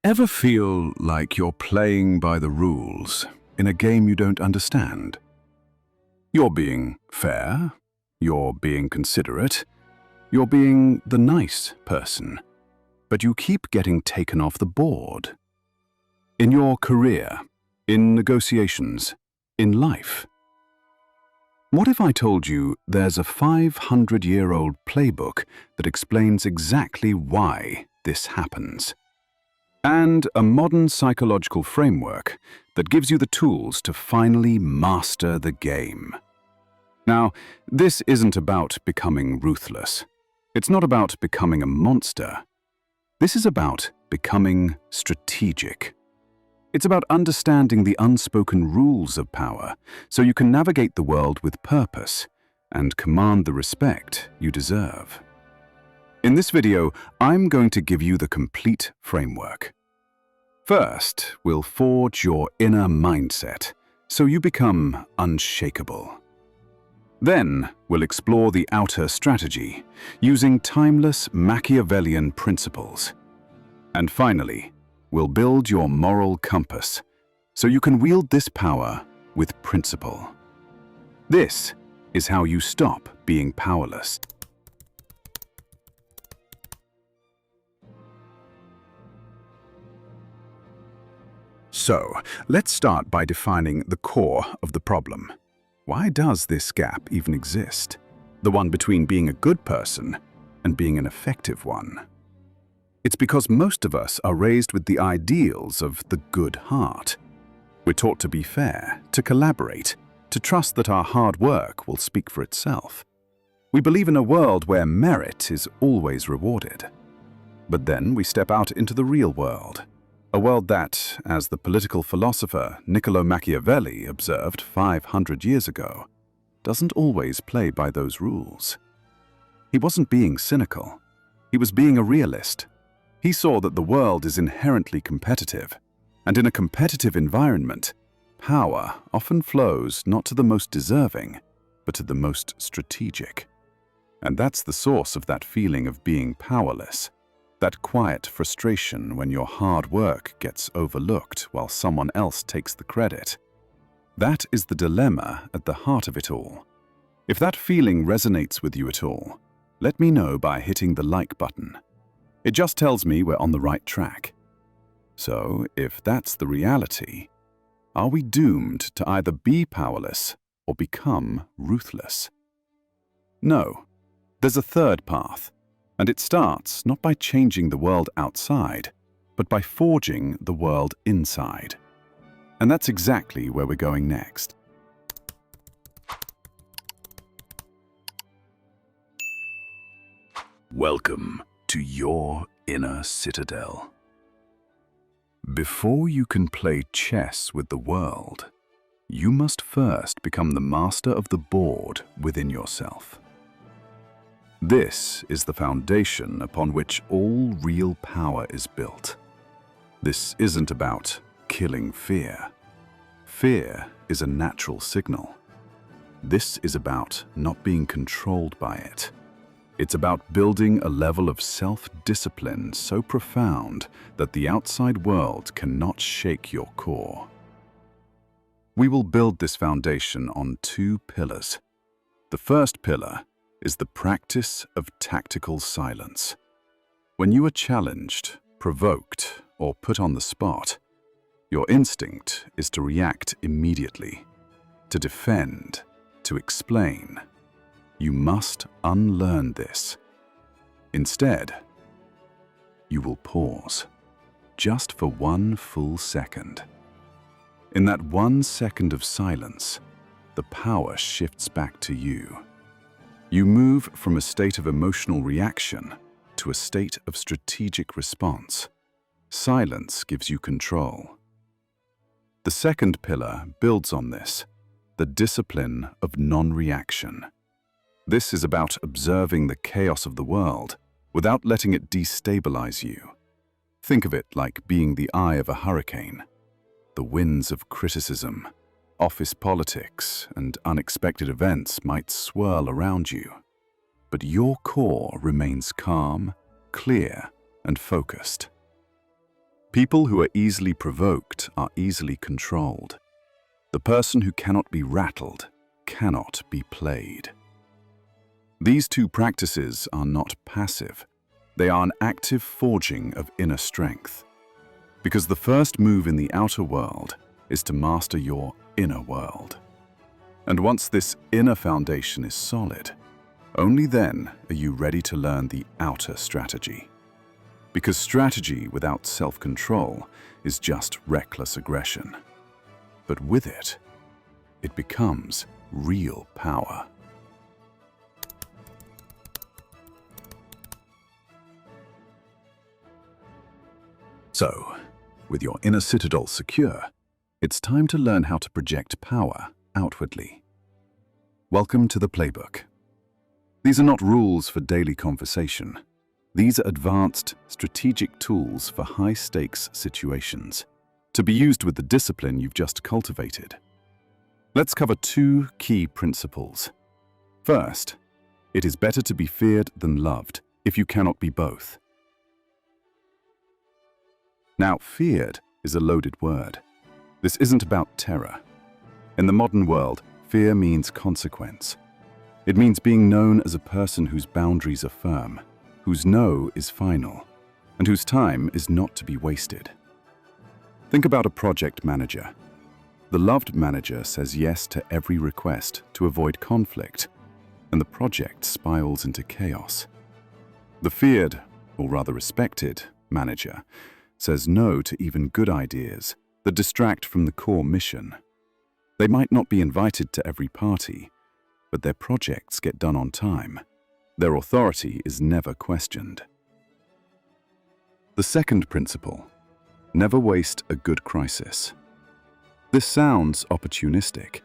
Ever feel like you're playing by the rules in a game you don't understand? You're being fair, you're being considerate, you're being the nice person, but you keep getting taken off the board. In your career, in negotiations, in life. What if I told you there's a 500-year-old playbook that explains exactly why this happens? And a modern psychological framework that gives you the tools to finally master the game. Now, this isn't about becoming ruthless. It's not about becoming a monster. This is about becoming strategic. It's about understanding the unspoken rules of power so you can navigate the world with purpose and command the respect you deserve. In this video, I'm going to give you the complete framework. First, we'll forge your inner mindset so you become unshakable. Then, we'll explore the outer strategy using timeless Machiavellian principles. And finally, we'll build your moral compass so you can wield this power with principle. This is how you stop being powerless. So, let's start by defining the core of the problem. Why does this gap even exist? The one between being a good person and being an effective one. It's because most of us are raised with the ideals of the good heart. We're taught to be fair, to collaborate, to trust that our hard work will speak for itself. We believe in a world where merit is always rewarded. But then we step out into the real world. A world that, as the political philosopher Niccolò Machiavelli observed 500 years ago, doesn't always play by those rules. He wasn't being cynical. He was being a realist. He saw that the world is inherently competitive, and in a competitive environment, power often flows not to the most deserving, but to the most strategic. And that's the source of that feeling of being powerless. That quiet frustration when your hard work gets overlooked while someone else takes the credit. That is the dilemma at the heart of it all. If that feeling resonates with you at all, let me know by hitting the like button. It just tells me we're on the right track. So, if that's the reality, are we doomed to either be powerless or become ruthless? No, there's a third path. And it starts not by changing the world outside, but by forging the world inside. And that's exactly where we're going next. Welcome to your inner citadel. Before you can play chess with the world, you must first become the master of the board within yourself. This is the foundation upon which all real power is built. This isn't about killing fear. Fear is a natural signal. This is about not being controlled by it. It's about building a level of self-discipline so profound that the outside world cannot shake your core. We will build this foundation on two pillars. The first pillar is the practice of tactical silence. When you are challenged, provoked, or put on the spot, your instinct is to react immediately, to defend, to explain. You must unlearn this. Instead, you will pause, just for 1 full second. In that 1 second of silence, the power shifts back to you. You move from a state of emotional reaction to a state of strategic response. Silence gives you control. The second pillar builds on this, the discipline of non-reaction. This is about observing the chaos of the world without letting it destabilize you. Think of it like being the eye of a hurricane. The winds of criticism, office politics, and unexpected events might swirl around you, but your core remains calm, clear, and focused. People who are easily provoked are easily controlled. The person who cannot be rattled cannot be played. These two practices are not passive. They are an active forging of inner strength. Because the first move in the outer world is to master your inner world. And once this inner foundation is solid, only then are you ready to learn the outer strategy. Because strategy without self-control is just reckless aggression. But with it, it becomes real power. So, with your inner citadel secure, it's time to learn how to project power outwardly. Welcome to the Playbook. These are not rules for daily conversation. These are advanced, strategic tools for high-stakes situations, to be used with the discipline you've just cultivated. Let's cover two key principles. First, it is better to be feared than loved if you cannot be both. Now, feared is a loaded word. This isn't about terror. In the modern world, fear means consequence. It means being known as a person whose boundaries are firm, whose no is final, and whose time is not to be wasted. Think about a project manager. The loved manager says yes to every request to avoid conflict, and the project spirals into chaos. The feared, or rather respected, manager says no to even good ideas that distract from the core mission. They might not be invited to every party, but their projects get done on time. Their authority is never questioned. The second principle: never waste a good crisis. This sounds opportunistic,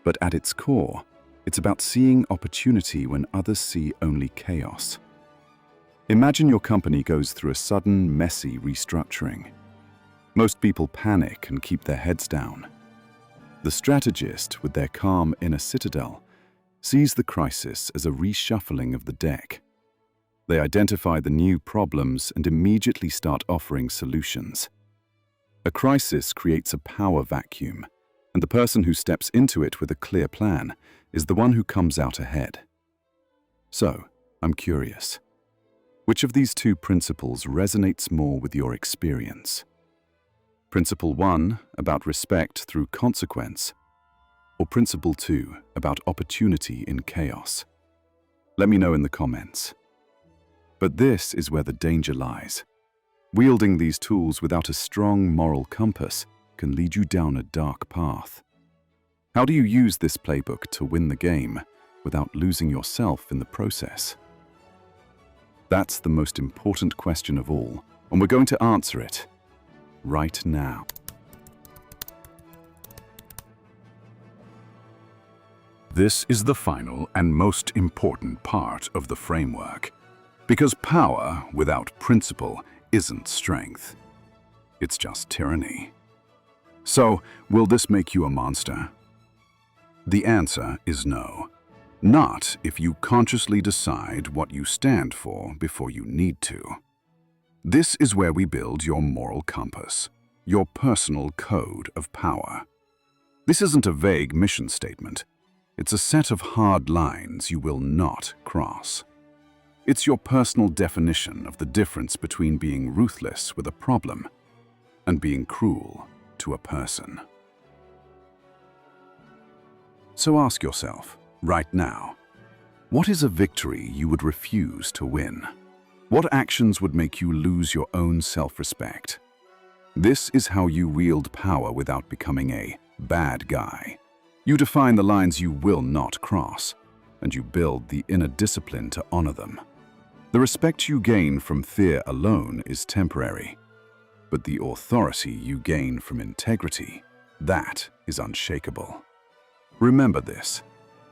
but at its core, it's about seeing opportunity when others see only chaos. Imagine your company goes through a sudden, messy restructuring. Most people panic and keep their heads down. The strategist, with their calm inner citadel, sees the crisis as a reshuffling of the deck. They identify the new problems and immediately start offering solutions. A crisis creates a power vacuum, and the person who steps into it with a clear plan is the one who comes out ahead. So, I'm curious. Which of these two principles resonates more with your experience? Principle 1, about respect through consequence, or Principle 2, about opportunity in chaos? Let me know in the comments. But this is where the danger lies. Wielding these tools without a strong moral compass can lead you down a dark path. How do you use this playbook to win the game without losing yourself in the process? That's the most important question of all, and we're going to answer it right now. This is the final and most important part of the framework, because power without principle isn't strength. It's just tyranny. So, will this make you a monster? The answer is no. Not if you consciously decide what you stand for before you need to. This is where we build your moral compass, your personal code of power. This isn't a vague mission statement. It's a set of hard lines you will not cross. It's your personal definition of the difference between being ruthless with a problem and being cruel to a person. So ask yourself, right now, what is a victory you would refuse to win? What actions would make you lose your own self-respect? This is how you wield power without becoming a bad guy. You define the lines you will not cross, and you build the inner discipline to honor them. The respect you gain from fear alone is temporary, but the authority you gain from integrity, that is unshakable. Remember this: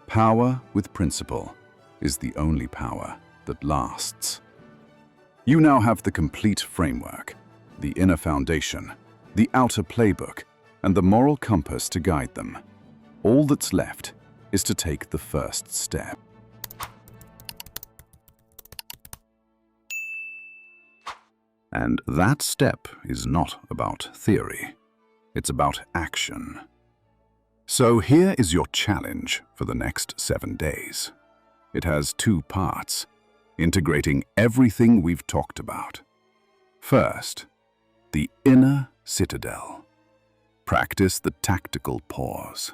power with principle is the only power that lasts. You now have the complete framework, the inner foundation, the outer playbook, and the moral compass to guide them. All that's left is to take the first step. And that step is not about theory. It's about action. So here is your challenge for the next 7 days. It has 2 parts, integrating everything we've talked about. First, the inner citadel. Practice the tactical pause.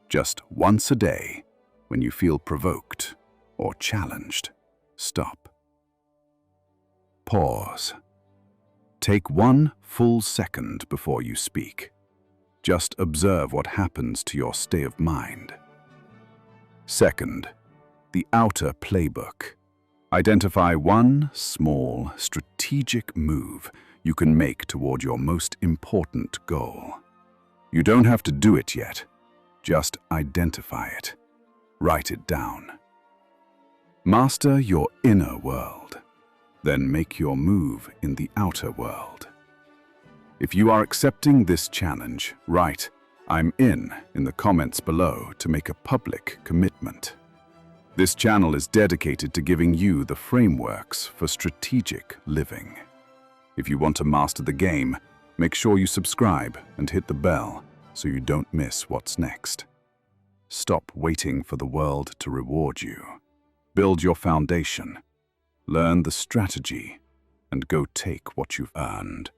Just once a day, when you feel provoked or challenged, stop. Pause. Take 1 full second before you speak. Just observe what happens to your state of mind. Second, the outer playbook. Identify 1 small, strategic move you can make toward your most important goal. You don't have to do it yet. Just identify it. Write it down. Master your inner world. Then make your move in the outer world. If you are accepting this challenge, write "I'm in" the comments below to make a public commitment. This channel is dedicated to giving you the frameworks for strategic living. If you want to master the game, make sure you subscribe and hit the bell so you don't miss what's next. Stop waiting for the world to reward you. Build your foundation, learn the strategy, and go take what you've earned.